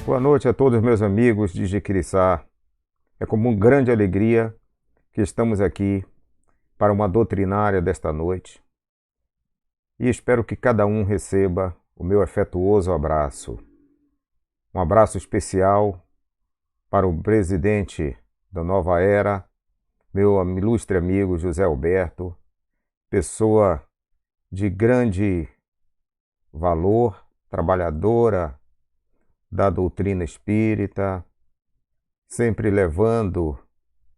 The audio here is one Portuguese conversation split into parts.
Boa noite a todos meus amigos de Jiquiriçá. É com uma grande alegria que estamos aqui para uma doutrinária desta noite e espero que cada um receba o meu afetuoso abraço. Um abraço especial para o presidente da Nova Era, meu ilustre amigo José Alberto, pessoa de grande valor, trabalhadora da doutrina espírita, sempre levando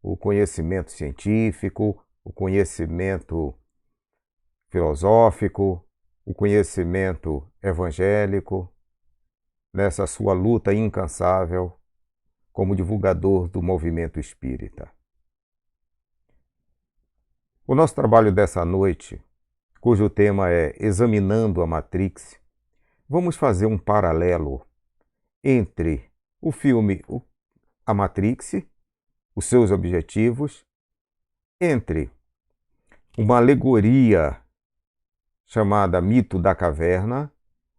o conhecimento científico, o conhecimento filosófico, o conhecimento evangélico, nessa sua luta incansável como divulgador do movimento espírita. O nosso trabalho dessa noite, cujo tema é Examinando a Matrix, vamos fazer um paralelo entre o filme A Matrix, os seus objetivos, entre uma alegoria chamada Mito da Caverna,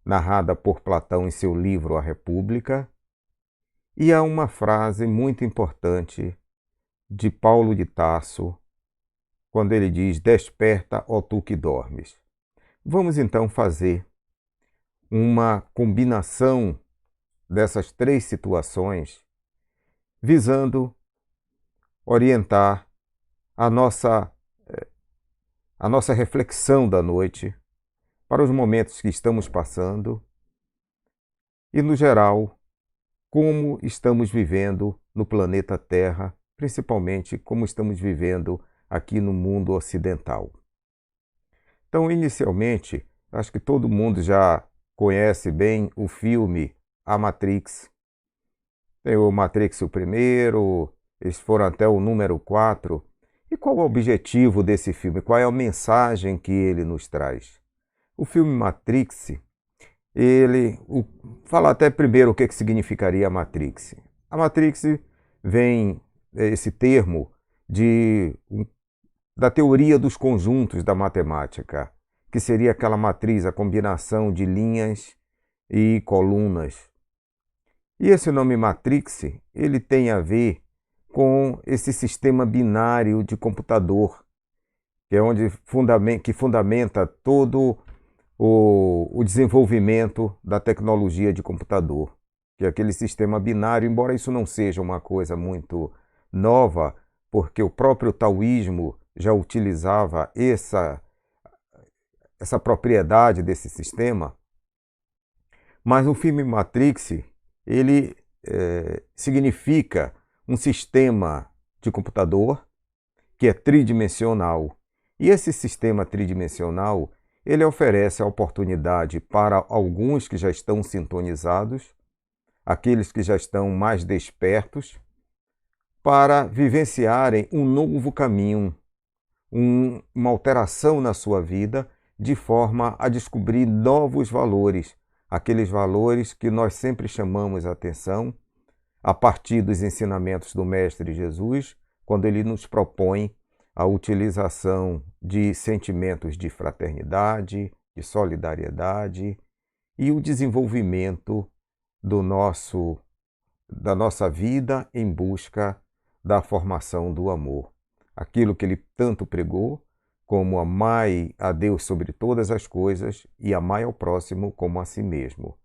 narrada por Platão em seu livro A República, e há uma frase muito importante de Paulo de Tarso, quando ele diz: "Desperta, ó tu que dormes". Vamos então fazer uma combinação dessas três situações, visando orientar a nossa reflexão da noite para os momentos que estamos passando e, no geral, como estamos vivendo no planeta Terra, principalmente como estamos vivendo aqui no mundo ocidental. Então, inicialmente, acho que todo mundo já conhece bem o filme A Matrix. Tem o Matrix o primeiro, eles foram até o número 4. E qual é o objetivo desse filme? Qual é a mensagem que ele nos traz? O filme Matrix, fala até primeiro o que significaria a Matrix. A Matrix vem, esse termo, da teoria dos conjuntos da matemática, que seria aquela matriz, a combinação de linhas e colunas. E esse nome Matrix, ele tem a ver com esse sistema binário de computador, que é onde fundamenta todo o desenvolvimento da tecnologia de computador, que é aquele sistema binário, embora isso não seja uma coisa muito nova, porque o próprio taoísmo já utilizava essa propriedade desse sistema. Mas o filme Matrix, ele significa um sistema de computador que é tridimensional. E esse sistema tridimensional, ele oferece a oportunidade para alguns que já estão sintonizados, aqueles que já estão mais despertos, para vivenciarem um novo caminho, uma alteração na sua vida, de forma a descobrir novos valores, aqueles valores que nós sempre chamamos a atenção a partir dos ensinamentos do Mestre Jesus, quando ele nos propõe a utilização de sentimentos de fraternidade, de solidariedade e o desenvolvimento da nossa vida em busca da formação do amor. Aquilo que ele tanto pregou, como amai a Deus sobre todas as coisas e amai ao próximo como a si mesmo.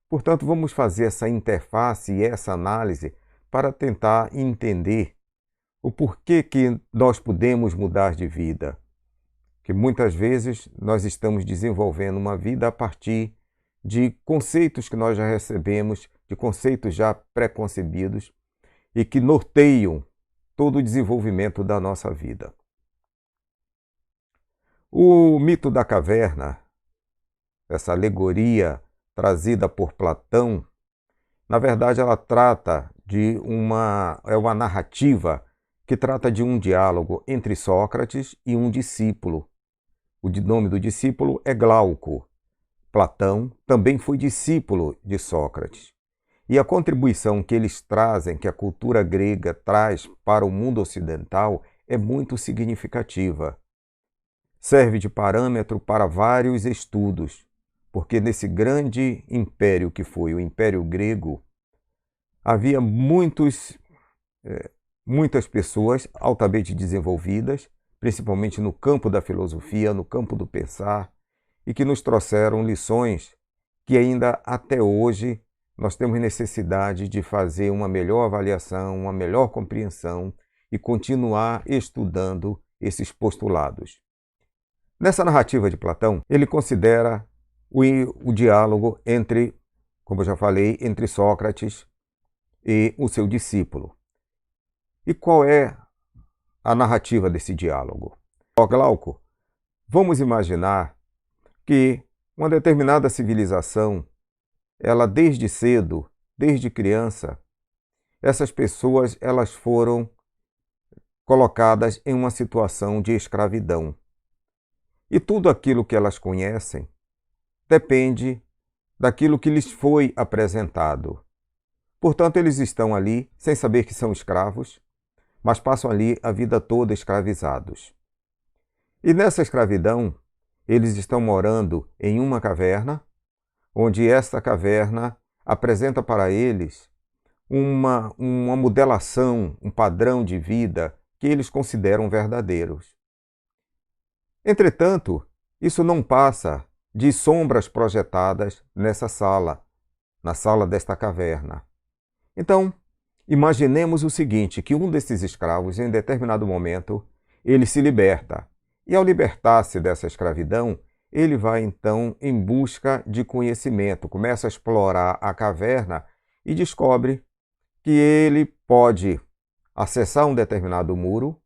Portanto, vamos fazer essa interface e essa análise para tentar entender o porquê que nós podemos mudar de vida. Que muitas vezes nós estamos desenvolvendo uma vida a partir de conceitos que nós já recebemos, de conceitos já pré-concebidos e que norteiam todo o desenvolvimento da nossa vida. O mito da caverna, essa alegoria trazida por Platão, na verdade ela trata de uma narrativa que trata de um diálogo entre Sócrates e um discípulo. O nome do discípulo é Glauco. Platão também foi discípulo de Sócrates. E a contribuição que eles trazem, que a cultura grega traz para o mundo ocidental, é muito significativa. Serve de parâmetro para vários estudos, porque nesse grande império que foi o Império Grego, havia muitas pessoas altamente desenvolvidas, principalmente no campo da filosofia, no campo do pensar, e que nos trouxeram lições que ainda até hoje nós temos necessidade de fazer uma melhor avaliação, uma melhor compreensão e continuar estudando esses postulados. Nessa narrativa de Platão, ele considera o diálogo entre, como eu já falei, entre Sócrates e o seu discípulo. E qual é a narrativa desse diálogo? Ó Glauco, vamos imaginar que uma determinada civilização, ela desde cedo, desde criança, essas pessoas elas foram colocadas em uma situação de escravidão. E tudo aquilo que elas conhecem depende daquilo que lhes foi apresentado. Portanto, eles estão ali sem saber que são escravos, mas passam ali a vida toda escravizados. E nessa escravidão, eles estão morando em uma caverna, onde esta caverna apresenta para eles uma modelação, um padrão de vida que eles consideram verdadeiros. Entretanto, isso não passa de sombras projetadas nessa sala, na sala desta caverna. Então, imaginemos o seguinte, que um desses escravos, em determinado momento, ele se liberta. E ao libertar-se dessa escravidão, ele vai então em busca de conhecimento, começa a explorar a caverna e descobre que ele pode acessar um determinado muro,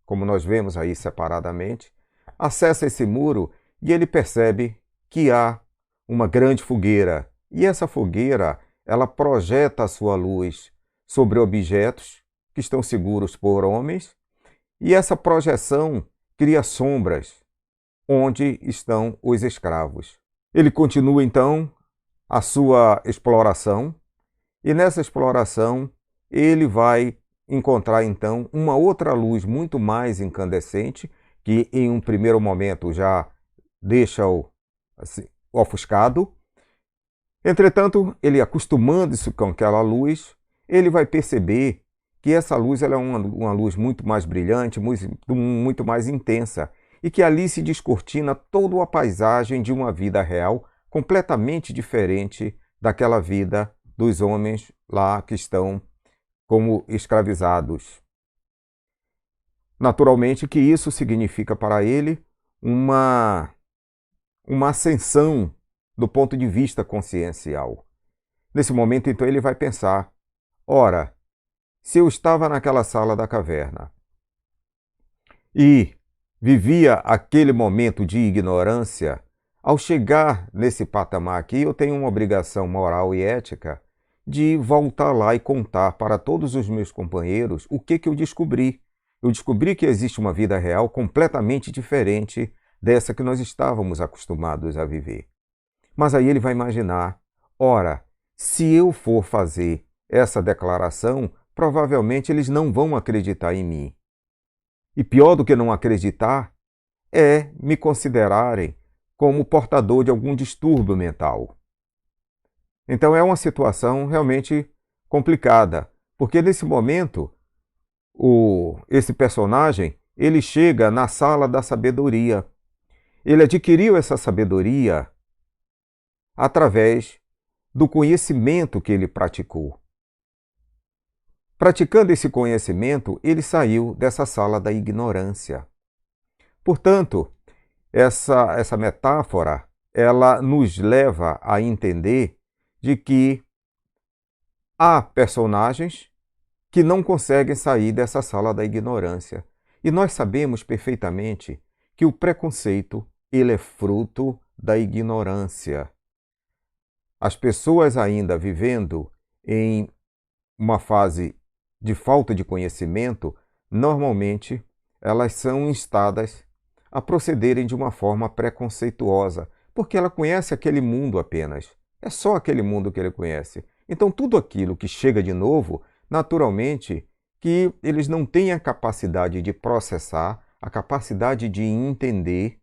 como nós vemos aí separadamente, acessa esse muro e ele percebe que há uma grande fogueira. E essa fogueira, ela projeta a sua luz sobre objetos que estão seguros por homens, e essa projeção cria sombras onde estão os escravos. Ele continua então a sua exploração, e nessa exploração ele vai encontrar então uma outra luz muito mais incandescente, que em um primeiro momento já deixa-o assim, ofuscado. Entretanto, ele acostumando-se com aquela luz, ele vai perceber que essa luz ela é uma luz muito mais brilhante, muito mais intensa, e que ali se descortina toda a paisagem de uma vida real completamente diferente daquela vida dos homens lá que estão como escravizados. Naturalmente que isso significa para ele uma ascensão do ponto de vista consciencial. Nesse momento, então, ele vai pensar, ora, se eu estava naquela sala da caverna e vivia aquele momento de ignorância, ao chegar nesse patamar aqui, eu tenho uma obrigação moral e ética de voltar lá e contar para todos os meus companheiros o que eu descobri. Eu descobri que existe uma vida real completamente diferente dessa que nós estávamos acostumados a viver. Mas aí ele vai imaginar, ora, se eu for fazer essa declaração, provavelmente eles não vão acreditar em mim. E pior do que não acreditar é me considerarem como portador de algum distúrbio mental. Então é uma situação realmente complicada, porque nesse momento esse personagem ele chega na sala da sabedoria. Ele adquiriu essa sabedoria através do conhecimento que ele praticou. Praticando esse conhecimento, ele saiu dessa sala da ignorância. Portanto, essa metáfora, ela nos leva a entender de que há personagens que não conseguem sair dessa sala da ignorância. E nós sabemos perfeitamente que o preconceito, ele é fruto da ignorância. As pessoas ainda vivendo em uma fase de falta de conhecimento, normalmente elas são instadas a procederem de uma forma preconceituosa, porque ela conhece aquele mundo apenas. É só aquele mundo que ele conhece. Então tudo aquilo que chega de novo, naturalmente, que eles não têm a capacidade de processar, a capacidade de entender,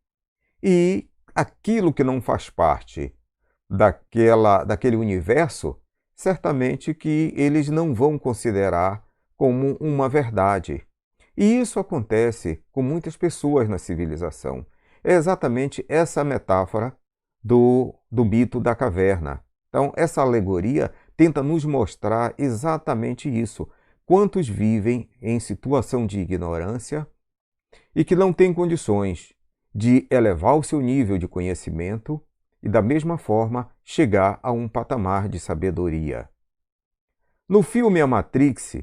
e aquilo que não faz parte daquele universo certamente que eles não vão considerar como uma verdade. E isso acontece com muitas pessoas na civilização. É exatamente essa metáfora do mito da caverna. Então, essa alegoria tenta nos mostrar exatamente isso. Quantos vivem em situação de ignorância e que não têm condições de elevar o seu nível de conhecimento e, da mesma forma, chegar a um patamar de sabedoria. No filme A Matrix,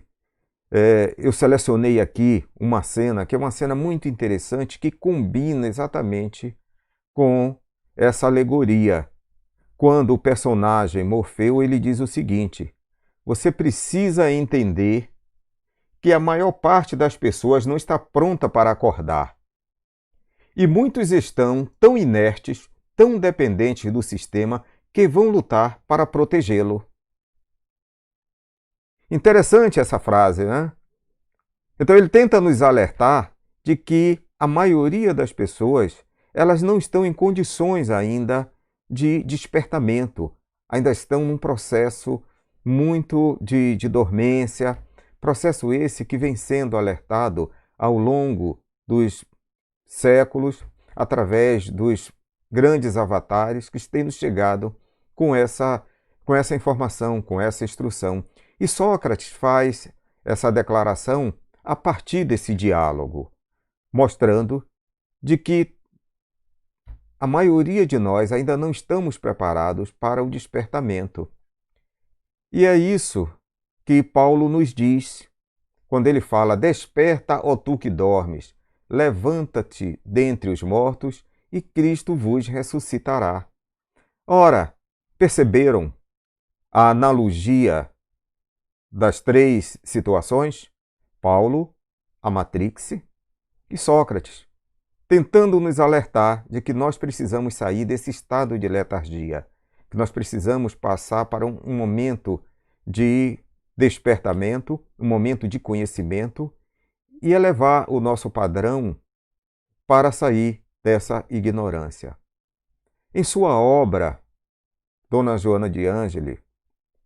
eu selecionei aqui uma cena que é uma cena muito interessante que combina exatamente com essa alegoria. Quando o personagem Morfeu ele diz o seguinte: você precisa entender que a maior parte das pessoas não está pronta para acordar. E muitos estão tão inertes, tão dependentes do sistema, que vão lutar para protegê-lo. Interessante essa frase, né? Então ele tenta nos alertar de que a maioria das pessoas, elas não estão em condições ainda de despertamento, ainda estão num processo muito de dormência, processo esse que vem sendo alertado ao longo dos séculos, através dos grandes avatares que têm nos chegado com essa informação, com essa instrução. E Sócrates faz essa declaração a partir desse diálogo, mostrando de que a maioria de nós ainda não estamos preparados para o despertamento. E é isso que Paulo nos diz quando ele fala: desperta, ó tu que dormes, levanta-te dentre os mortos e Cristo vos ressuscitará. Ora, perceberam a analogia das três situações? Paulo, a Matrix e Sócrates, tentando nos alertar de que nós precisamos sair desse estado de letargia, que nós precisamos passar para um momento de despertamento, um momento de conhecimento e elevar o nosso padrão para sair dessa ignorância. Em sua obra, Dona Joana de Ângeli,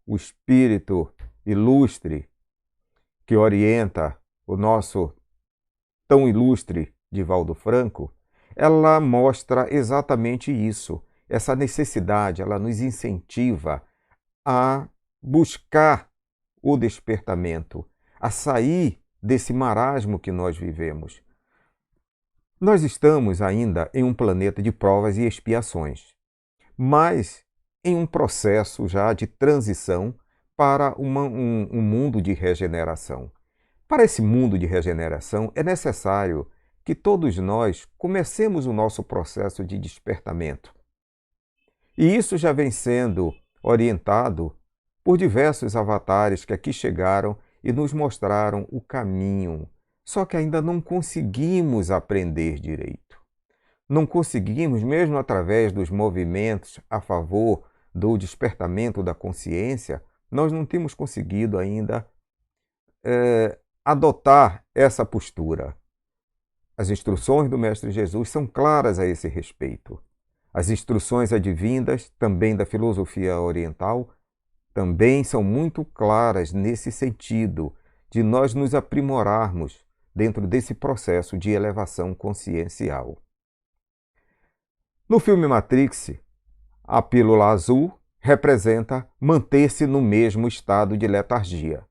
o espírito ilustre que orienta o nosso tão ilustre Divaldo Franco, ela mostra exatamente isso, essa necessidade, ela nos incentiva a buscar o despertamento, a sair desse marasmo que nós vivemos. Nós estamos ainda em um planeta de provas e expiações, mas em um processo já de transição para um mundo de regeneração. Para esse mundo de regeneração, é necessário que todos nós comecemos o nosso processo de despertamento. E isso já vem sendo orientado por diversos avatares que aqui chegaram e nos mostraram o caminho. Só que ainda não conseguimos aprender direito. Não conseguimos, mesmo através dos movimentos a favor do despertamento da consciência, nós não temos conseguido ainda adotar essa postura. As instruções do Mestre Jesus são claras a esse respeito. As instruções advindas, também da filosofia oriental, também são muito claras nesse sentido de nós nos aprimorarmos dentro desse processo de elevação consciencial. No filme Matrix, a pílula azul representa manter-se no mesmo estado de letargia.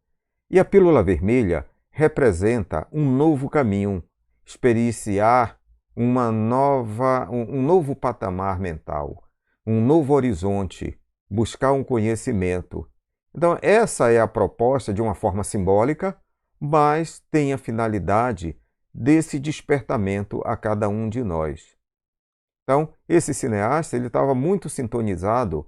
E a pílula vermelha representa um novo caminho, experienciar um novo patamar mental, um novo horizonte, buscar um conhecimento. Então, essa é a proposta de uma forma simbólica, mas tem a finalidade desse despertamento a cada um de nós. Então, esse cineasta ele estava muito sintonizado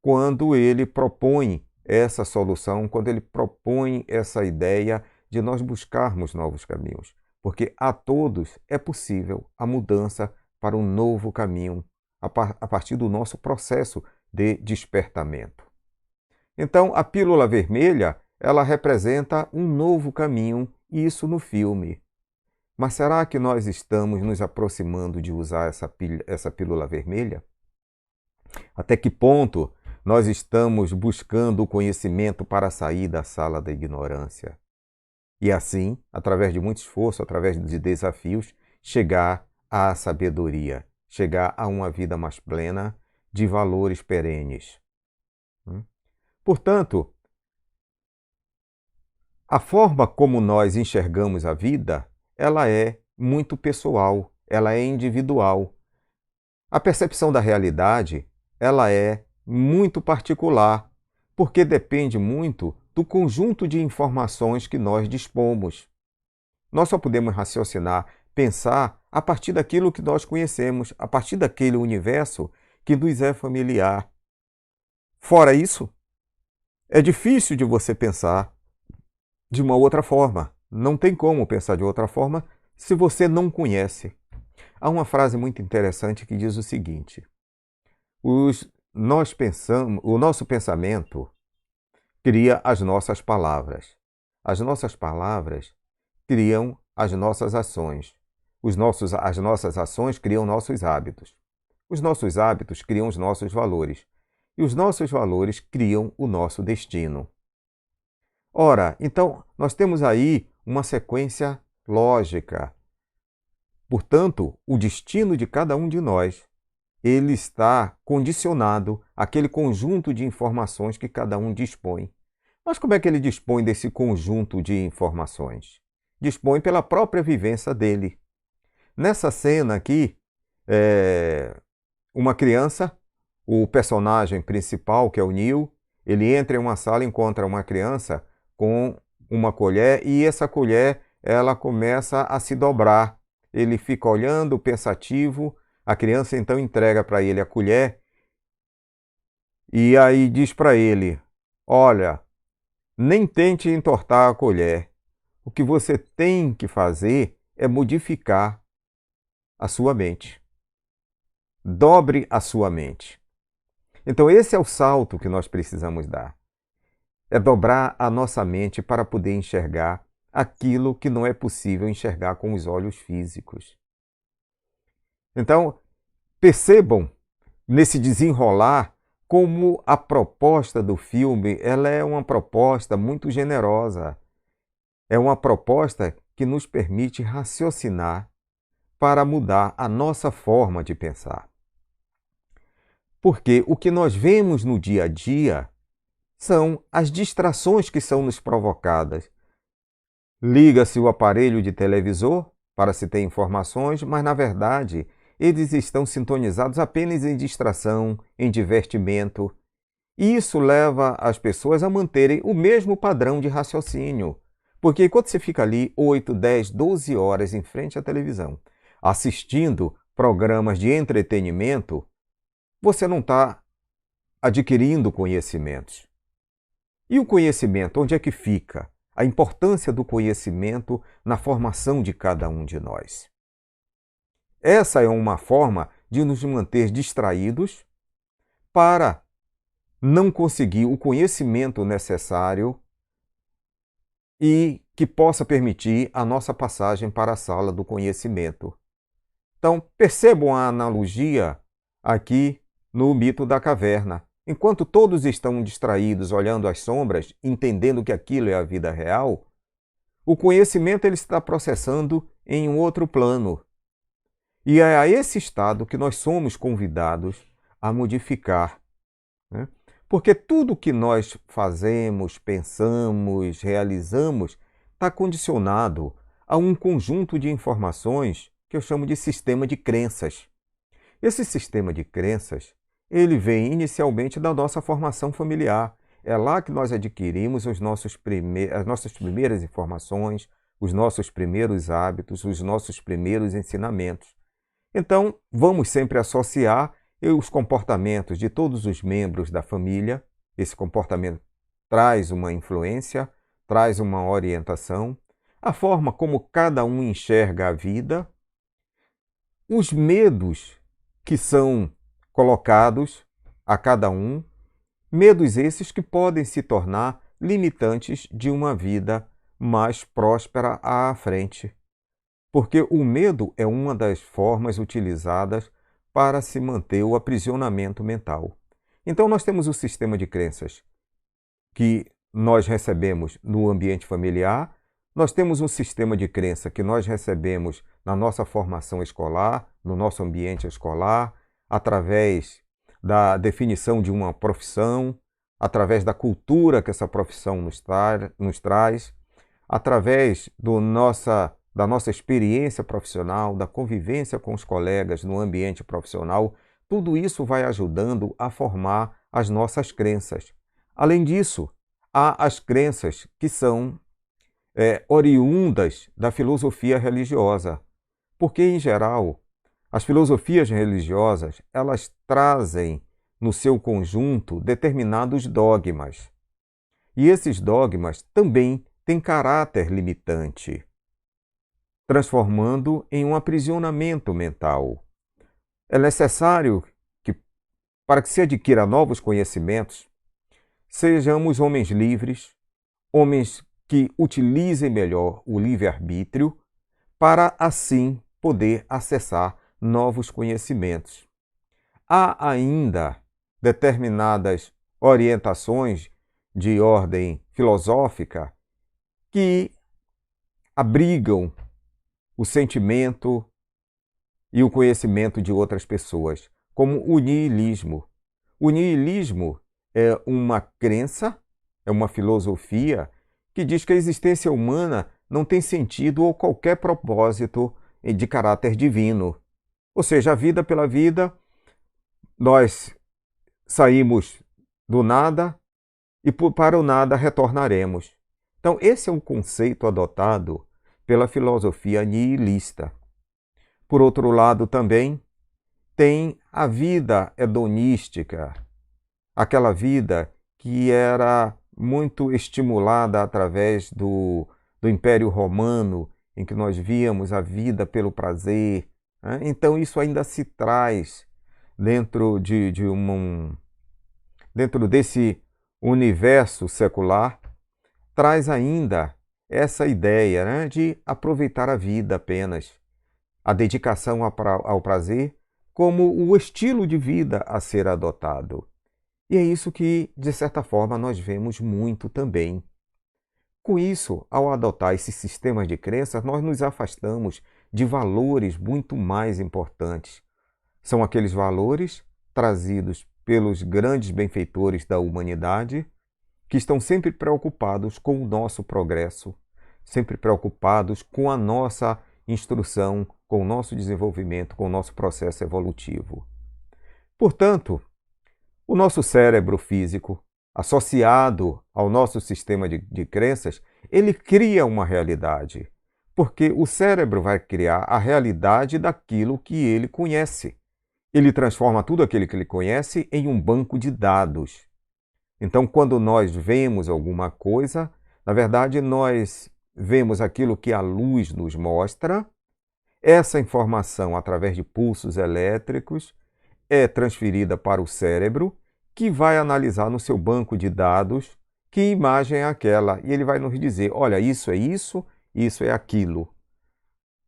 quando ele propõe essa solução, quando ele propõe essa ideia de nós buscarmos novos caminhos. Porque a todos é possível a mudança para um novo caminho a partir do nosso processo de despertamento. Então, a pílula vermelha, ela representa um novo caminho, isso no filme. Mas será que nós estamos nos aproximando de usar essa pílula vermelha? Até que ponto nós estamos buscando o conhecimento para sair da sala da ignorância. E assim, através de muito esforço, através de desafios, chegar à sabedoria, chegar a uma vida mais plena, de valores perenes. Portanto, a forma como nós enxergamos a vida, ela é muito pessoal, ela é individual. A percepção da realidade, ela é muito particular, porque depende muito do conjunto de informações que nós dispomos. Nós só podemos raciocinar, pensar a partir daquilo que nós conhecemos, a partir daquele universo que nos é familiar. Fora isso, é difícil de você pensar de uma outra forma. Não tem como pensar de outra forma se você não conhece. Há uma frase muito interessante que diz o seguinte: o nosso pensamento cria as nossas palavras. As nossas palavras criam as nossas ações. As nossas ações criam nossos hábitos. Os nossos hábitos criam os nossos valores. E os nossos valores criam o nosso destino. Ora, então, nós temos aí uma sequência lógica. Portanto, o destino de cada um de nós, ele está condicionado àquele conjunto de informações que cada um dispõe. Mas como é que ele dispõe desse conjunto de informações? Dispõe pela própria vivência dele. Nessa cena aqui, uma criança, o personagem principal, que é o Neil, ele entra em uma sala e encontra uma criança com uma colher, e essa colher ela começa a se dobrar. Ele fica olhando, pensativo, a criança então entrega para ele a colher e aí diz para ele: olha, nem tente entortar a colher. O que você tem que fazer é modificar a sua mente. Dobre a sua mente. Então esse é o salto que nós precisamos dar. É dobrar a nossa mente para poder enxergar aquilo que não é possível enxergar com os olhos físicos. Então, percebam nesse desenrolar como a proposta do filme ela é uma proposta muito generosa. É uma proposta que nos permite raciocinar para mudar a nossa forma de pensar. Porque o que nós vemos no dia a dia são as distrações que são nos provocadas. Liga-se o aparelho de televisor para se ter informações, mas na verdade eles estão sintonizados apenas em distração, em divertimento. E isso leva as pessoas a manterem o mesmo padrão de raciocínio. Porque enquanto você fica ali 8, 10, 12 horas em frente à televisão, assistindo programas de entretenimento, você não está adquirindo conhecimentos. E o conhecimento, onde é que fica? A importância do conhecimento na formação de cada um de nós. Essa é uma forma de nos manter distraídos para não conseguir o conhecimento necessário e que possa permitir a nossa passagem para a sala do conhecimento. Então, percebam a analogia aqui no mito da caverna. Enquanto todos estão distraídos, olhando as sombras, entendendo que aquilo é a vida real, o conhecimento ele está processando em um outro plano. E é a esse estado que nós somos convidados a modificar. Né? Porque tudo que nós fazemos, pensamos, realizamos, está condicionado a um conjunto de informações que eu chamo de sistema de crenças. Esse sistema de crenças ele vem inicialmente da nossa formação familiar. É lá que nós adquirimos as nossas primeiras informações, os nossos primeiros hábitos, os nossos primeiros ensinamentos. Então, vamos sempre associar os comportamentos de todos os membros da família. Esse comportamento traz uma influência, traz uma orientação, a forma como cada um enxerga a vida, os medos que são colocados a cada um, medos esses que podem se tornar limitantes de uma vida mais próspera à frente. Porque o medo é uma das formas utilizadas para se manter o aprisionamento mental. Então, nós temos o sistema de crenças que nós recebemos no ambiente familiar, nós temos um sistema de crença que nós recebemos na nossa formação escolar, no nosso ambiente escolar, através da definição de uma profissão, através da cultura que essa profissão nos traz, através da nossa experiência profissional, da convivência com os colegas no ambiente profissional. Tudo isso vai ajudando a formar as nossas crenças. Além disso, há as crenças que são oriundas da filosofia religiosa, porque, em geral, as filosofias religiosas, elas trazem no seu conjunto determinados dogmas. E esses dogmas também têm caráter limitante, transformando em um aprisionamento mental. É necessário que, para que se adquira novos conhecimentos, sejamos homens livres, homens que utilizem melhor o livre-arbítrio, para assim poder acessar novos conhecimentos. Há ainda determinadas orientações de ordem filosófica que abrigam o sentimento e o conhecimento de outras pessoas, como o niilismo. O niilismo é uma crença, é uma filosofia que diz que a existência humana não tem sentido ou qualquer propósito de caráter divino. Ou seja, a vida pela vida, nós saímos do nada e para o nada retornaremos. Então, esse é um conceito adotado pela filosofia nihilista. Por outro lado, também tem a vida hedonística, aquela vida que era muito estimulada através do Império Romano, em que nós víamos a vida pelo prazer. Né? Então, isso ainda se traz dentro dentro desse universo secular, traz ainda essa ideia, né, de aproveitar a vida apenas, a dedicação ao prazer como o estilo de vida a ser adotado. E é isso que, de certa forma, nós vemos muito também. Com isso, ao adotar esses sistemas de crenças, nós nos afastamos de valores muito mais importantes. São aqueles valores trazidos pelos grandes benfeitores da humanidade, que estão sempre preocupados com o nosso progresso, sempre preocupados com a nossa instrução, com o nosso desenvolvimento, com o nosso processo evolutivo. Portanto, o nosso cérebro físico, associado ao nosso sistema de crenças, ele cria uma realidade, porque o cérebro vai criar a realidade daquilo que ele conhece. Ele transforma tudo aquilo que ele conhece em um banco de dados. Então, quando nós vemos alguma coisa, na verdade, nós vemos aquilo que a luz nos mostra. Essa informação, através de pulsos elétricos, é transferida para o cérebro, que vai analisar no seu banco de dados que imagem é aquela. E ele vai nos dizer, olha, isso é isso, isso é aquilo.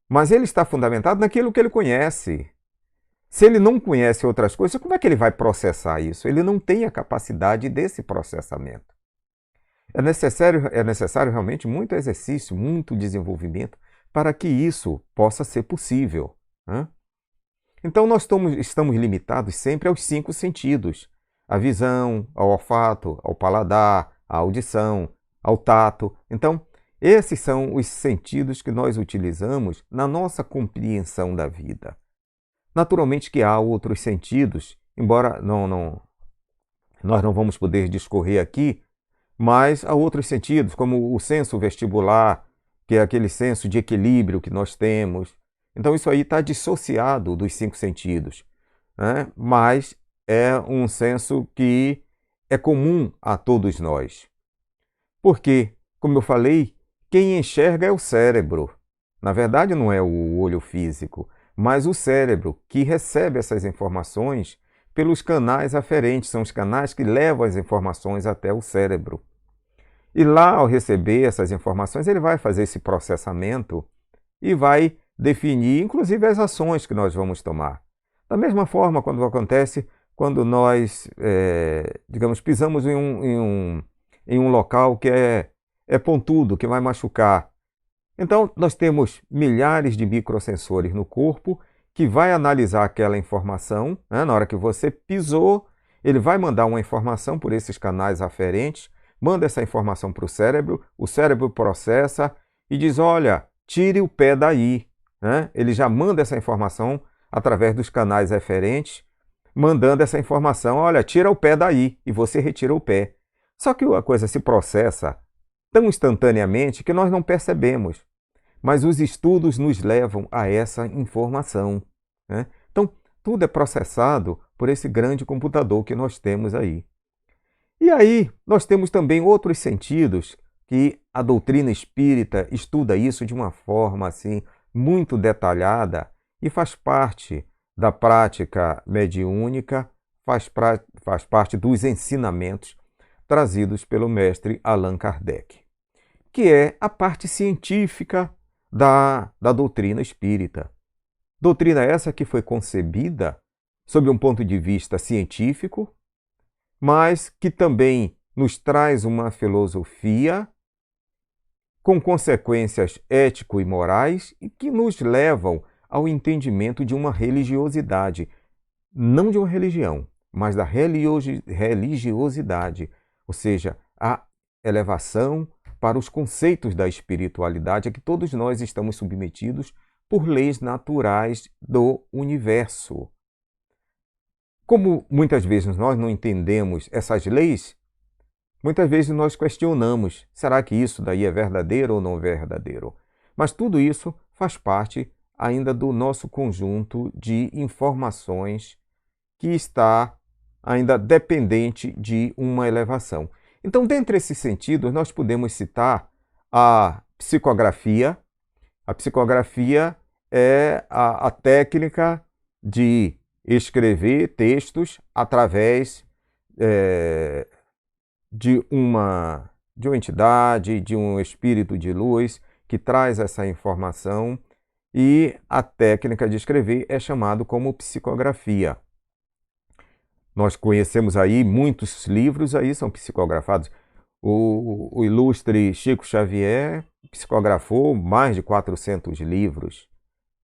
Mas ele está fundamentado naquilo que ele conhece. Se ele não conhece outras coisas, como é que ele vai processar isso? Ele não tem a capacidade desse processamento. É necessário realmente muito exercício, muito desenvolvimento para que isso possa ser possível. Né? Então, nós estamos limitados sempre aos 5 sentidos. A visão, ao olfato, ao paladar, à audição, ao tato. Então, esses são os sentidos que nós utilizamos na nossa compreensão da vida. Naturalmente que há outros sentidos, embora nós não vamos poder discorrer aqui, mas há outros sentidos, como o senso vestibular, que é aquele senso de equilíbrio que nós temos. Então isso aí está dissociado dos 5 sentidos, né? Mas é um senso que é comum a todos nós. Porque, como eu falei, quem enxerga é o cérebro. Na verdade não é o olho físico, mas o cérebro, que recebe essas informações pelos canais aferentes, são os canais que levam as informações até o cérebro. E lá, ao receber essas informações, ele vai fazer esse processamento e vai definir, inclusive, as ações que nós vamos tomar. Da mesma forma, quando acontece quando nós, digamos, pisamos em um local que é pontudo, que vai machucar. Então, nós temos milhares de microsensores no corpo que vai analisar aquela informação, né? Na hora que você pisou, ele vai mandar uma informação por esses canais aferentes, manda essa informação para o cérebro processa e diz, olha, tire o pé daí. Né? Ele já manda essa informação através dos canais aferentes, mandando essa informação, olha, tira o pé daí, e você retira o pé. Só que a coisa se processa tão instantaneamente que nós não percebemos. Mas os estudos nos levam a essa informação. Né? Então, tudo é processado por esse grande computador que nós temos aí. E aí, nós temos também outros sentidos que a doutrina espírita estuda isso de uma forma assim muito detalhada e faz parte da prática mediúnica, faz parte dos ensinamentos trazidos pelo mestre Allan Kardec, que é a parte científica da doutrina espírita. Doutrina essa que foi concebida sob um ponto de vista científico, mas que também nos traz uma filosofia com consequências ético e morais e que nos levam ao entendimento de uma religiosidade, não de uma religião, mas da religiosidade, ou seja, a elevação para os conceitos da espiritualidade a que todos nós estamos submetidos por leis naturais do universo. Como muitas vezes nós não entendemos essas leis, muitas vezes nós questionamos, será que isso daí é verdadeiro ou não é verdadeiro? Mas tudo isso faz parte ainda do nosso conjunto de informações que está ainda dependente de uma elevação. Então, dentre esses sentidos, nós podemos citar a psicografia. A psicografia é a técnica de escrever textos através de uma entidade, de um espírito de luz que traz essa informação, e a técnica de escrever é chamada como psicografia. Nós conhecemos aí muitos livros aí são psicografados. O ilustre Chico Xavier psicografou mais de 400 livros.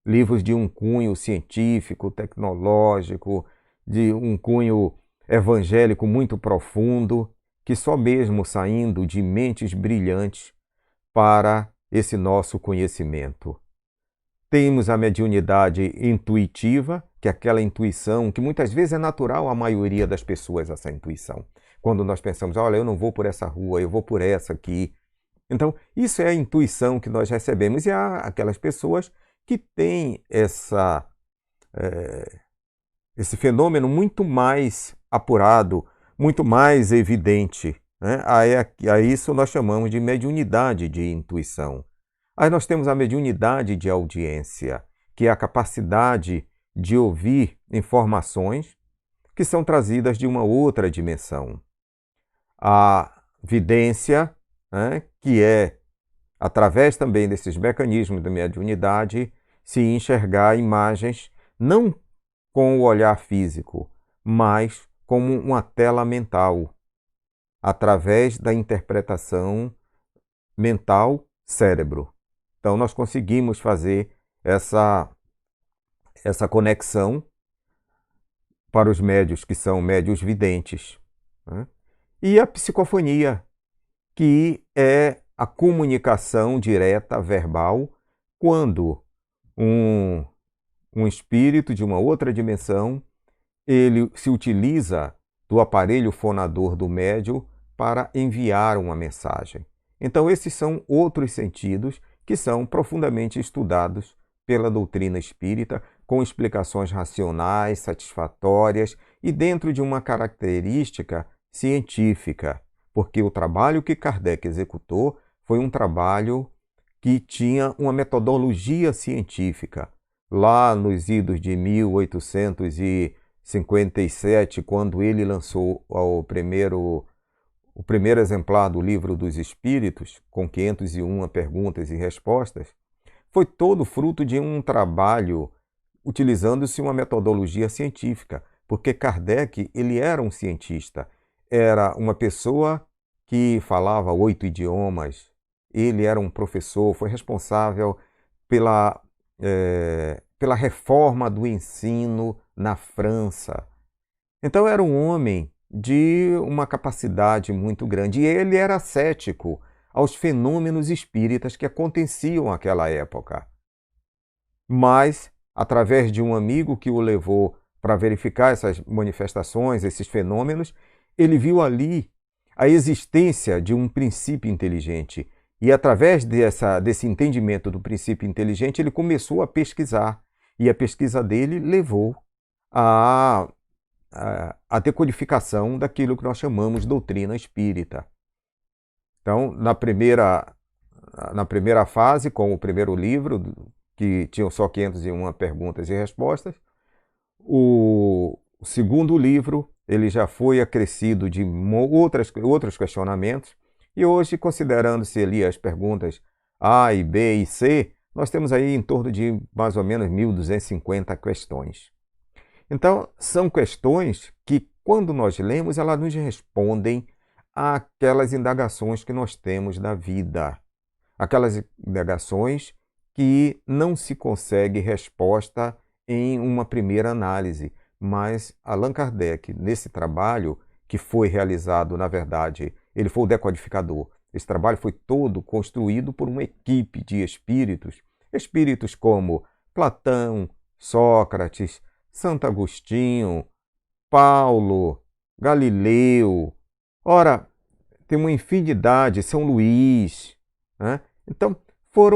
Livros de um cunho científico, tecnológico, de um cunho evangélico muito profundo, que só mesmo saindo de mentes brilhantes para esse nosso conhecimento. Temos a mediunidade intuitiva, que é aquela intuição que muitas vezes é natural à maioria das pessoas, essa intuição. Quando nós pensamos, olha, eu não vou por essa rua, eu vou por essa aqui. Então, isso é a intuição que nós recebemos, e há aquelas pessoas que têm esse fenômeno muito mais apurado, muito mais evidente. Né? A isso nós chamamos de mediunidade de intuição. Aí nós temos a mediunidade de audiência, que é a capacidade de ouvir informações que são trazidas de uma outra dimensão. A vidência, né, que é, através também desses mecanismos da mediunidade, se enxergar imagens não com o olhar físico, mas como uma tela mental, através da interpretação mental cérebro. Então, nós conseguimos fazer essa conexão para os médios que são médios videntes. Né? E a psicofonia, que é a comunicação direta verbal, quando um espírito de uma outra dimensão, ele se utiliza do aparelho fonador do médium para enviar uma mensagem. Então, esses são outros sentidos que são profundamente estudados pela doutrina espírita, com explicações racionais, satisfatórias e dentro de uma característica científica, porque o trabalho que Kardec executou foi um trabalho que tinha uma metodologia científica. Lá nos idos de 1857, quando ele lançou o primeiro exemplar do Livro dos Espíritos, com 501 perguntas e respostas, foi todo fruto de um trabalho utilizando-se uma metodologia científica porque Kardec ele era um cientista, era uma pessoa que falava 8 idiomas, ele era um professor, foi responsável pela reforma do ensino na França. Então era um homem de uma capacidade muito grande. E ele era cético aos fenômenos espíritas que aconteciam naquela época. Mas, através de um amigo que o levou para verificar essas manifestações, esses fenômenos, ele viu ali a existência de um princípio inteligente. E através desse entendimento do princípio inteligente, ele começou a pesquisar. E a pesquisa dele levou a decodificação daquilo que nós chamamos de doutrina espírita. Então, na primeira fase, com o primeiro livro, que tinham só 501 perguntas e respostas, o segundo livro ele já foi acrescido de outros questionamentos, e hoje, considerando-se ali as perguntas A, e B e C, nós temos aí em torno de mais ou menos 1.250 questões. Então, são questões que, quando nós lemos, elas nos respondem àquelas indagações que nós temos da vida. Aquelas indagações que não se consegue resposta em uma primeira análise. Mas Allan Kardec, nesse trabalho, que foi realizado, na verdade, ele foi o decodificador. Esse trabalho foi todo construído por uma equipe de espíritos, espíritos como Platão, Sócrates, Santo Agostinho, Paulo, Galileu. Ora, tem uma infinidade, São Luís, né? Então, foi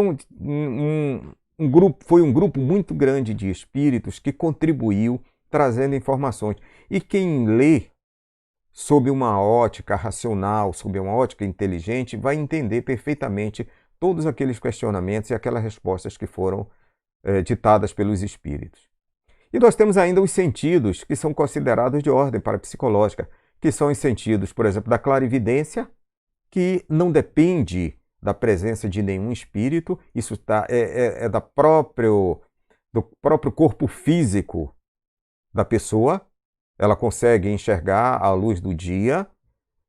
um grupo muito grande de espíritos que contribuiu trazendo informações. E quem lê sob uma ótica racional, sob uma ótica inteligente, vai entender perfeitamente todos aqueles questionamentos e aquelas respostas que foram ditadas pelos espíritos. E nós temos ainda os sentidos que são considerados de ordem parapsicológica, que são os sentidos, por exemplo, da clarividência, que não depende da presença de nenhum espírito, isso do próprio corpo físico da pessoa, ela consegue enxergar a luz do dia,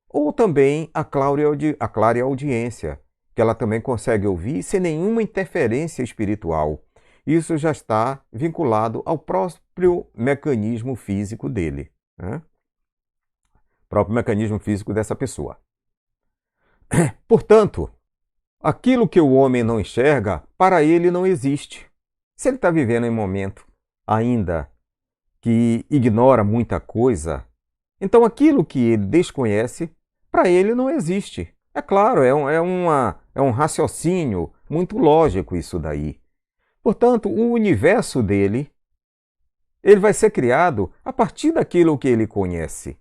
ou também a clareaudiência, que ela também consegue ouvir sem nenhuma interferência espiritual. Isso já está vinculado ao próprio mecanismo físico dele, né? O próprio mecanismo físico dessa pessoa. Portanto, aquilo que o homem não enxerga, para ele não existe. Se ele está vivendo em um momento ainda que ignora muita coisa, então aquilo que ele desconhece, para ele não existe. É claro, é um raciocínio muito lógico isso daí. Portanto, o universo dele, ele vai ser criado a partir daquilo que ele conhece.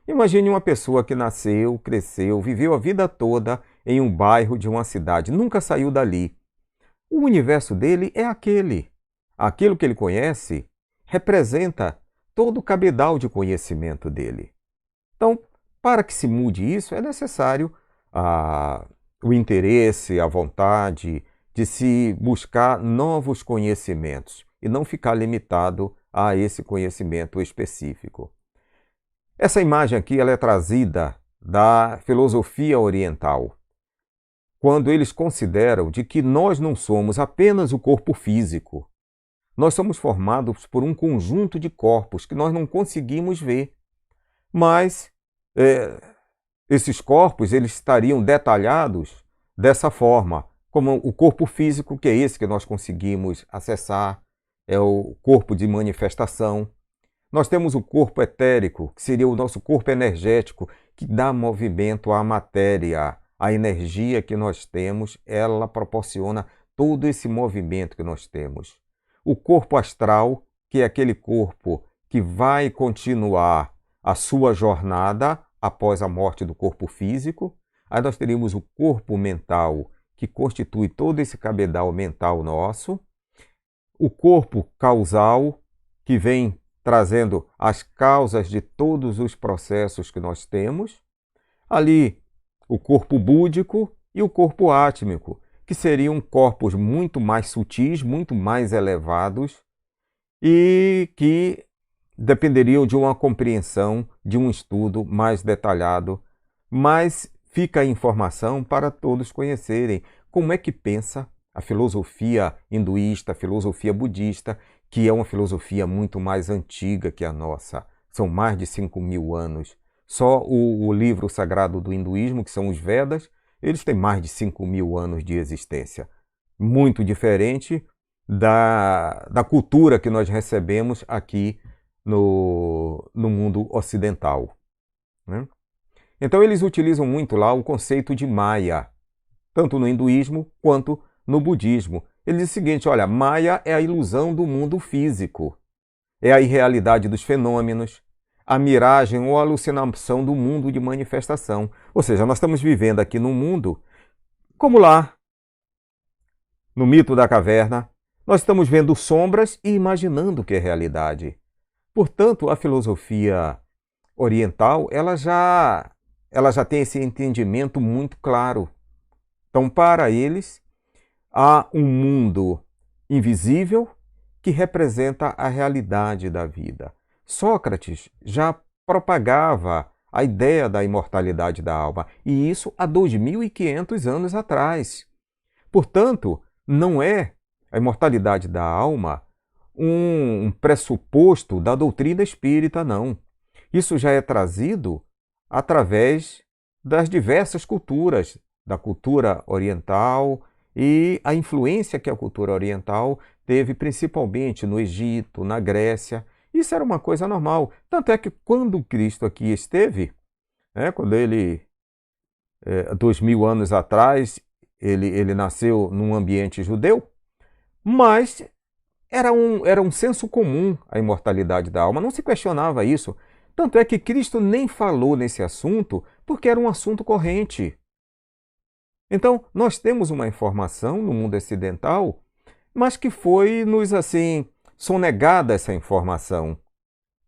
Imagine uma pessoa que nasceu, cresceu, viveu a vida toda em um bairro de uma cidade, nunca saiu dali. O universo dele é aquele. Aquilo que ele conhece representa todo o cabedal de conhecimento dele. Então, para que se mude isso, é necessário o interesse, a vontade de se buscar novos conhecimentos e não ficar limitado a esse conhecimento específico. Essa imagem aqui ela é trazida da filosofia oriental, quando eles consideram de que nós não somos apenas o corpo físico. Nós somos formados por um conjunto de corpos que nós não conseguimos ver. Mas esses corpos eles estariam detalhados dessa forma, como o corpo físico, que é esse que nós conseguimos acessar, é o corpo de manifestação. Nós temos o corpo etérico, que seria o nosso corpo energético, que dá movimento à matéria. A energia que nós temos, ela proporciona todo esse movimento que nós temos. O corpo astral, que é aquele corpo que vai continuar a sua jornada após a morte do corpo físico. Aí nós teríamos o corpo mental, que constitui todo esse cabedal mental nosso. O corpo causal, que vem trazendo as causas de todos os processos que nós temos. Ali, o corpo búdico e o corpo átmico, que seriam corpos muito mais sutis, muito mais elevados e que dependeriam de uma compreensão, de um estudo mais detalhado, mas fica a informação para todos conhecerem como é que pensa a filosofia hinduísta, a filosofia budista, que é uma filosofia muito mais antiga que a nossa. São mais de 5.000 anos. Só o livro sagrado do hinduísmo, que são os Vedas, eles têm mais de 5.000 anos de existência. Muito diferente da cultura que nós recebemos aqui no mundo ocidental, né? Então eles utilizam muito lá o conceito de Maya, tanto no hinduísmo quanto no budismo. Ele diz o seguinte, olha, Maya é a ilusão do mundo físico, é a irrealidade dos fenômenos, a miragem ou a alucinação do mundo de manifestação. Ou seja, nós estamos vivendo aqui num mundo como lá, no mito da caverna, nós estamos vendo sombras e imaginando que é realidade. Portanto, a filosofia oriental, ela já tem esse entendimento muito claro. Então, para eles, há um mundo invisível que representa a realidade da vida. Sócrates já propagava a ideia da imortalidade da alma, e isso há 2.500 anos atrás. Portanto, não é a imortalidade da alma um pressuposto da doutrina espírita, não. Isso já é trazido através das diversas culturas, da cultura oriental e a influência que a cultura oriental teve principalmente no Egito, na Grécia. Isso era uma coisa normal. Tanto é que quando Cristo aqui esteve, quando ele, 2.000 anos atrás, ele nasceu num ambiente judeu, mas era um senso comum a imortalidade da alma, não se questionava isso. Tanto é que Cristo nem falou nesse assunto, porque era um assunto corrente. Então, nós temos uma informação no mundo ocidental, mas que foi-nos, assim, sonegada essa informação.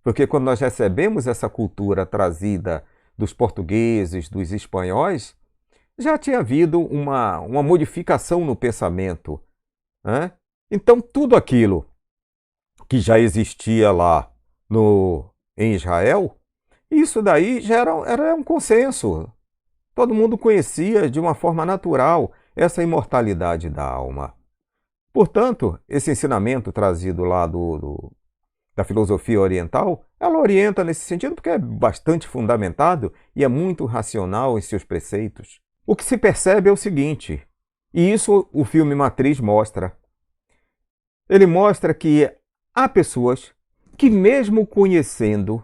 Porque quando nós recebemos essa cultura trazida dos portugueses, dos espanhóis, já tinha havido uma modificação no pensamento, né? Então, tudo aquilo que já existia lá em Israel, isso daí já era um consenso. Todo mundo conhecia de uma forma natural essa imortalidade da alma. Portanto, esse ensinamento trazido lá da filosofia oriental, ela orienta nesse sentido porque é bastante fundamentado e é muito racional em seus preceitos. O que se percebe é o seguinte, e isso o filme Matrix mostra. Ele mostra que há pessoas que, mesmo conhecendo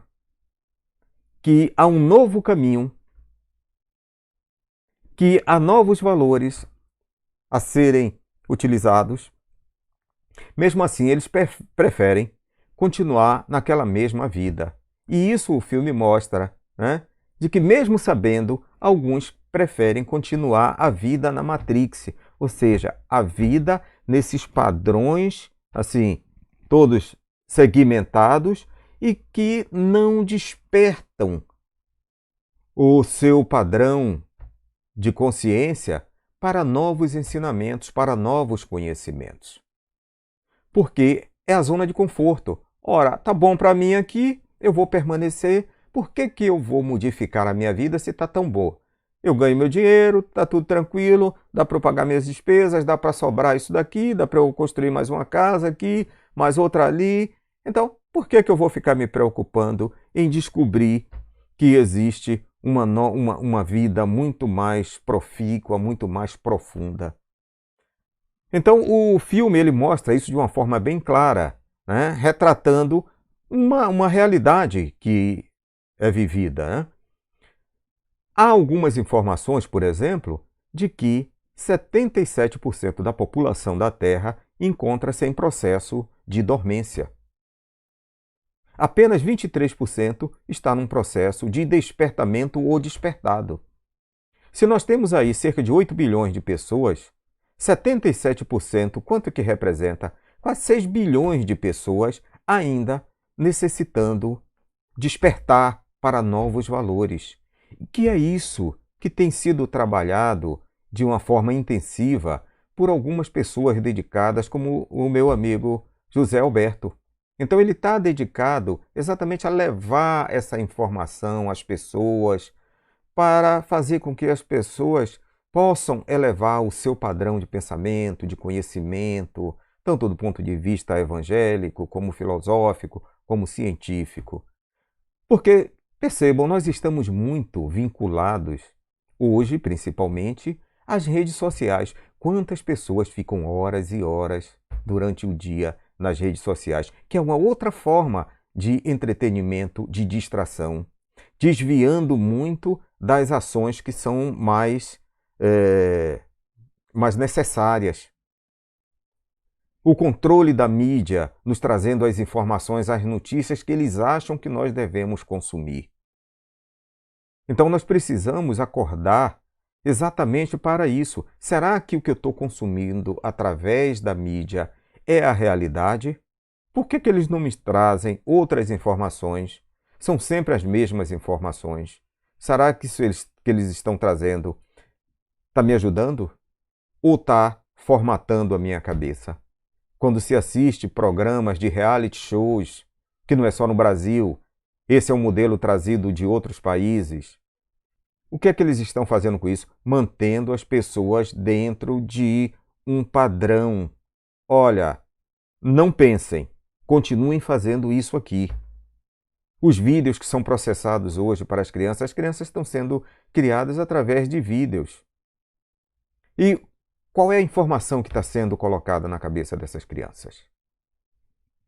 que há um novo caminho, que há novos valores a serem utilizados, mesmo assim eles preferem continuar naquela mesma vida. E isso o filme mostra, né? De que mesmo sabendo, alguns preferem continuar a vida na Matrix, ou seja, a vida nesses padrões, assim, todos segmentados e que não despertam o seu padrão de consciência para novos ensinamentos, para novos conhecimentos. Porque é a zona de conforto. Ora, tá bom para mim aqui, eu vou permanecer. Por que eu vou modificar a minha vida se está tão boa? Eu ganho meu dinheiro, está tudo tranquilo, dá para eu pagar minhas despesas, dá para sobrar isso daqui, dá para eu construir mais uma casa aqui, mais outra ali. Então, por que eu vou ficar me preocupando em descobrir que existe uma vida muito mais profícua, muito mais profunda? Então, o filme ele mostra isso de uma forma bem clara, né? Retratando uma realidade que é vivida, né? Há algumas informações, por exemplo, de que 77% da população da Terra encontra-se em processo de dormência. Apenas 23% está num processo de despertamento ou despertado. Se nós temos aí cerca de 8 bilhões de pessoas, 77%, quanto que representa? Quase 6 bilhões de pessoas ainda necessitando despertar para novos valores. Que é isso que tem sido trabalhado de uma forma intensiva por algumas pessoas dedicadas, como o meu amigo José Alberto. Então ele está dedicado exatamente a levar essa informação às pessoas, para fazer com que as pessoas possam elevar o seu padrão de pensamento, de conhecimento, tanto do ponto de vista evangélico, como filosófico, como científico. Porque, percebam, nós estamos muito vinculados, hoje principalmente, às redes sociais. Quantas pessoas ficam horas e horas durante o dia nas redes sociais, que é uma outra forma de entretenimento, de distração, desviando muito das ações que são mais necessárias. O controle da mídia nos trazendo as informações, as notícias que eles acham que nós devemos consumir. Então nós precisamos acordar exatamente para isso. Será que o que eu estou consumindo através da mídia é a realidade? Por que eles não me trazem outras informações? São sempre as mesmas informações. Será que isso que eles estão trazendo está me ajudando? Ou está formatando a minha cabeça? Quando se assiste programas de reality shows, que não é só no Brasil, esse é um modelo trazido de outros países. O que é que eles estão fazendo com isso? Mantendo as pessoas dentro de um padrão. Olha, não pensem, continuem fazendo isso aqui. Os vídeos que são processados hoje para as crianças estão sendo criadas através de vídeos. E qual é a informação que está sendo colocada na cabeça dessas crianças?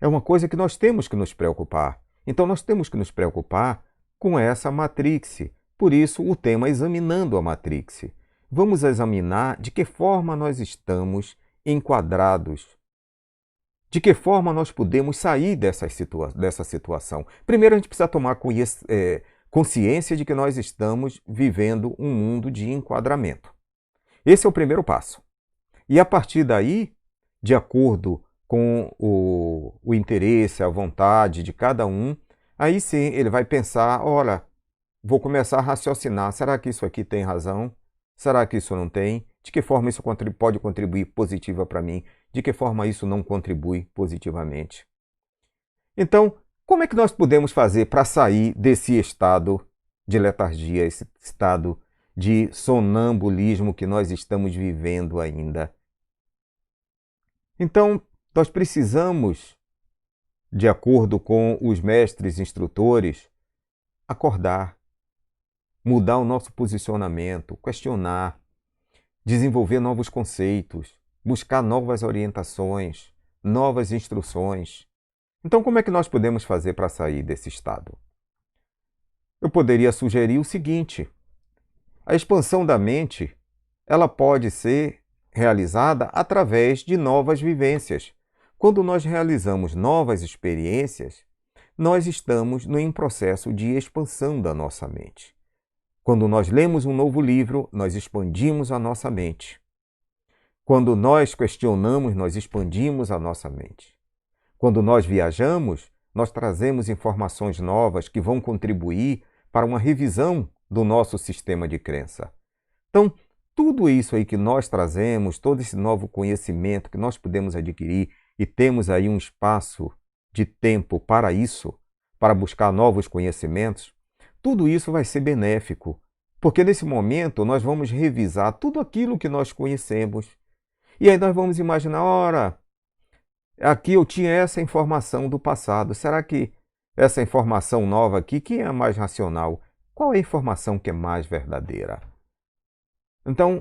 É uma coisa que nós temos que nos preocupar. Então nós temos que nos preocupar com essa Matrix. Por isso o tema Examinando a Matrix. Vamos examinar de que forma nós estamos enquadrados. De que forma nós podemos sair dessa situação? Primeiro a gente precisa tomar consciência de que nós estamos vivendo um mundo de enquadramento. Esse é o primeiro passo. E a partir daí, de acordo com o interesse, a vontade de cada um, aí sim ele vai pensar, olha, vou começar a raciocinar, será que isso aqui tem razão? Será que isso não tem? De que forma isso pode contribuir positiva para mim? De que forma isso não contribui positivamente? Então, como é que nós podemos fazer para sair desse estado de letargia, esse estado de sonambulismo que nós estamos vivendo ainda? Então, nós precisamos, de acordo com os mestres instrutores, acordar, mudar o nosso posicionamento, questionar, desenvolver novos conceitos, buscar novas orientações, novas instruções. Então, como é que nós podemos fazer para sair desse estado? Eu poderia sugerir o seguinte: a expansão da mente, ela pode ser realizada através de novas vivências. Quando nós realizamos novas experiências, nós estamos em um processo de expansão da nossa mente. Quando nós lemos um novo livro, nós expandimos a nossa mente. Quando nós questionamos, nós expandimos a nossa mente. Quando nós viajamos, nós trazemos informações novas que vão contribuir para uma revisão do nosso sistema de crença. Então, tudo isso aí que nós trazemos, todo esse novo conhecimento que nós podemos adquirir e temos aí um espaço de tempo para isso, para buscar novos conhecimentos, tudo isso vai ser benéfico, porque nesse momento nós vamos revisar tudo aquilo que nós conhecemos. E aí nós vamos imaginar, ora, aqui eu tinha essa informação do passado, será que essa informação nova aqui, quem é mais racional? Qual é a informação que é mais verdadeira? Então,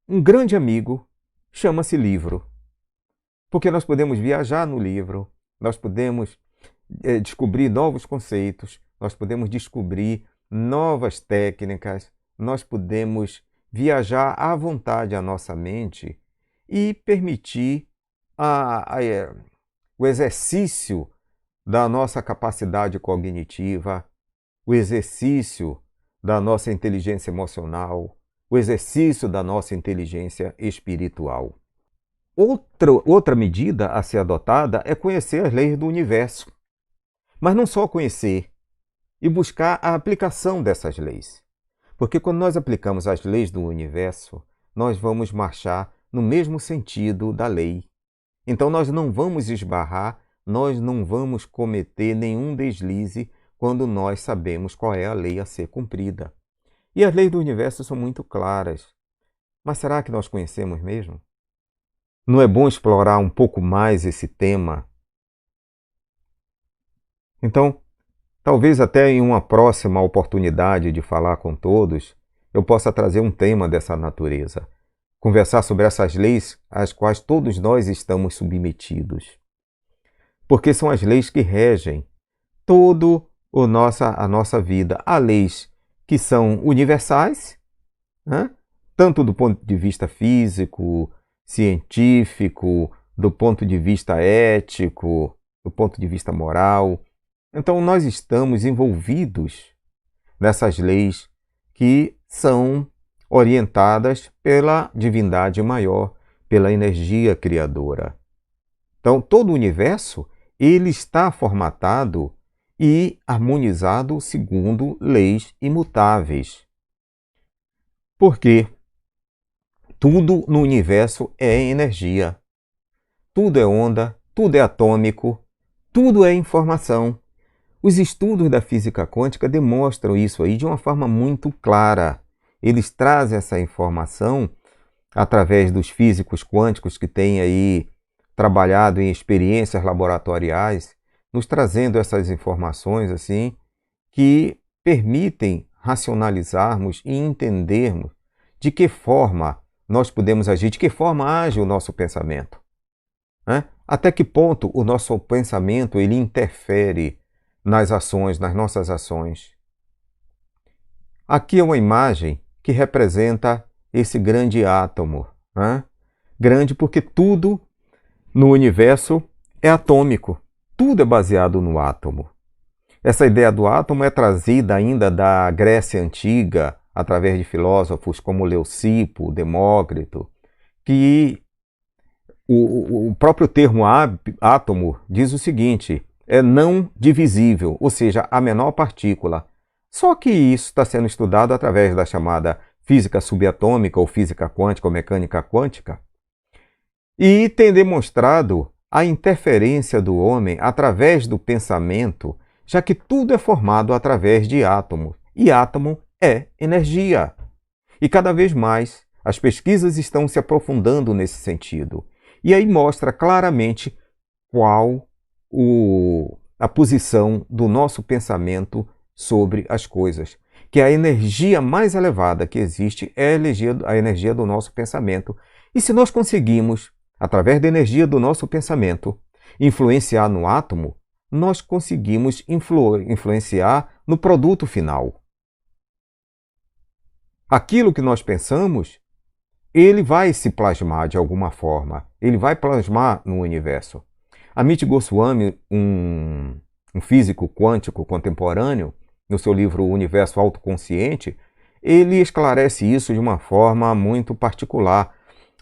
um grande amigo chama-se livro, porque nós podemos viajar no livro, nós podemos descobrir novos conceitos, nós podemos descobrir novas técnicas, nós podemos viajar à vontade a nossa mente e permitir o exercício da nossa capacidade cognitiva, o exercício da nossa inteligência emocional, o exercício da nossa inteligência espiritual. Outra medida a ser adotada é conhecer as leis do universo. Mas não só conhecer, e buscar a aplicação dessas leis. Porque quando nós aplicamos as leis do universo, nós vamos marchar no mesmo sentido da lei. Então nós não vamos esbarrar nós não vamos cometer nenhum deslize quando nós sabemos qual é a lei a ser cumprida. E as leis do universo são muito claras. Mas será que nós conhecemos mesmo? Não é bom explorar um pouco mais esse tema? Então, talvez até em uma próxima oportunidade de falar com todos, eu possa trazer um tema dessa natureza. Conversar sobre essas leis às quais todos nós estamos submetidos. Porque são as leis que regem toda a nossa vida. Há leis que são universais, né? Tanto do ponto de vista físico, científico, do ponto de vista ético, do ponto de vista moral. Então, nós estamos envolvidos nessas leis que são orientadas pela divindade maior, pela energia criadora. Então, todo o universo ele está formatado e harmonizado segundo leis imutáveis. Porque tudo no universo é energia. Tudo é onda, tudo é atômico, tudo é informação. Os estudos da física quântica demonstram isso aí de uma forma muito clara. Eles trazem essa informação através dos físicos quânticos que têm aí trabalhado em experiências laboratoriais, nos trazendo essas informações assim que permitem racionalizarmos e entendermos de que forma nós podemos agir, de que forma age o nosso pensamento, né? Até que ponto o nosso pensamento ele interfere nas ações, nas nossas ações. Aqui é uma imagem que representa esse grande átomo, né? Grande porque tudo no universo é atômico, tudo é baseado no átomo. Essa ideia do átomo é trazida ainda da Grécia Antiga, através de filósofos como Leucipo, Demócrito, que o próprio termo átomo diz o seguinte, é não divisível, ou seja, a menor partícula. Só que isso está sendo estudado através da chamada física subatômica, ou física quântica, ou mecânica quântica, e tem demonstrado a interferência do homem através do pensamento, já que tudo é formado através de átomos, e átomo é energia. E cada vez mais as pesquisas estão se aprofundando nesse sentido. E aí mostra claramente qual a posição do nosso pensamento sobre as coisas. Que a energia mais elevada que existe é a energia do nosso pensamento. E se nós conseguimos, através da energia do nosso pensamento, influenciar no átomo, nós conseguimos influenciar no produto final. Aquilo que nós pensamos, ele vai se plasmar de alguma forma, ele vai plasmar no universo. Amit Goswami, um físico quântico contemporâneo, no seu livro O Universo Autoconsciente, ele esclarece isso de uma forma muito particular,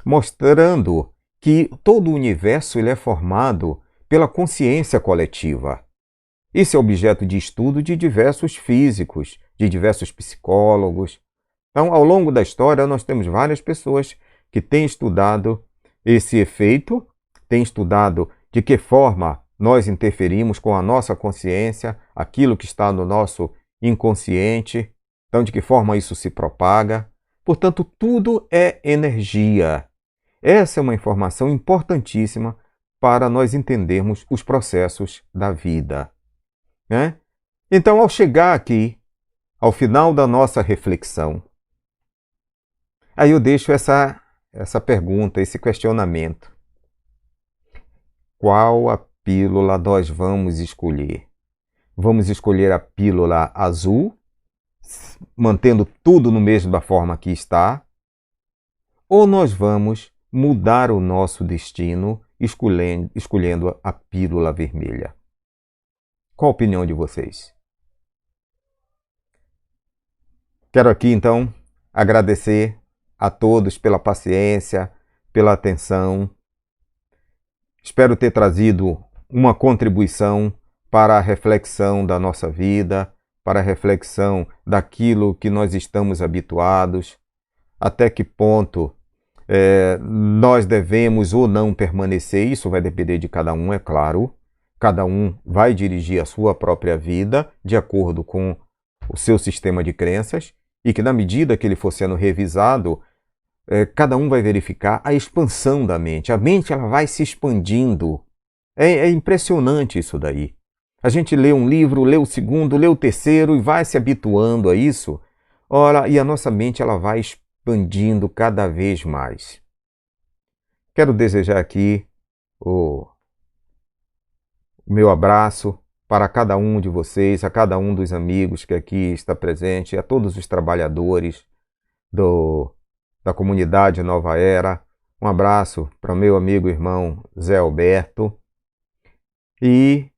mostrando que todo o universo ele é formado pela consciência coletiva. Esse é objeto de estudo de diversos físicos, de diversos psicólogos. Então, ao longo da história, nós temos várias pessoas que têm estudado esse efeito, têm estudado de que forma nós interferimos com a nossa consciência, aquilo que está no nosso inconsciente, então de que forma isso se propaga. Portanto, tudo é energia. Essa é uma informação importantíssima para nós entendermos os processos da vida, né? Então, ao chegar aqui, ao final da nossa reflexão, aí eu deixo essa pergunta, esse questionamento. Qual a pílula nós vamos escolher? Vamos escolher a pílula azul, mantendo tudo no mesmo da forma que está? Ou nós vamos mudar o nosso destino escolhendo a pílula vermelha? Qual a opinião de vocês? Quero aqui, então, agradecer a todos pela paciência, pela atenção. Espero ter trazido uma contribuição para a reflexão da nossa vida, para a reflexão daquilo que nós estamos habituados, até que ponto nós devemos ou não permanecer, isso vai depender de cada um, é claro. Cada um vai dirigir a sua própria vida de acordo com o seu sistema de crenças e que, na medida que ele for sendo revisado, cada um vai verificar a expansão da mente. A mente ela vai se expandindo. É impressionante isso daí. A gente lê um livro, lê o segundo, lê o terceiro e vai se habituando a isso. Ora, e a nossa mente ela vai expandindo cada vez mais. Quero desejar aqui o meu abraço para cada um de vocês, a cada um dos amigos que aqui está presente, a todos os trabalhadores da comunidade Nova Era. Um abraço para o meu amigo e irmão Zé Alberto. E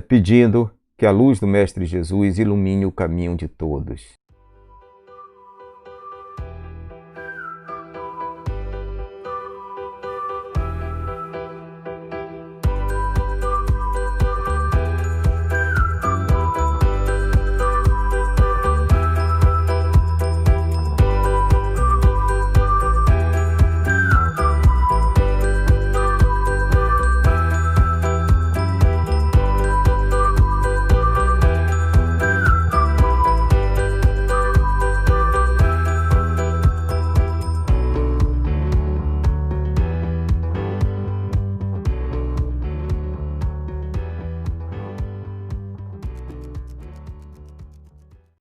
pedindo que a luz do Mestre Jesus ilumine o caminho de todos.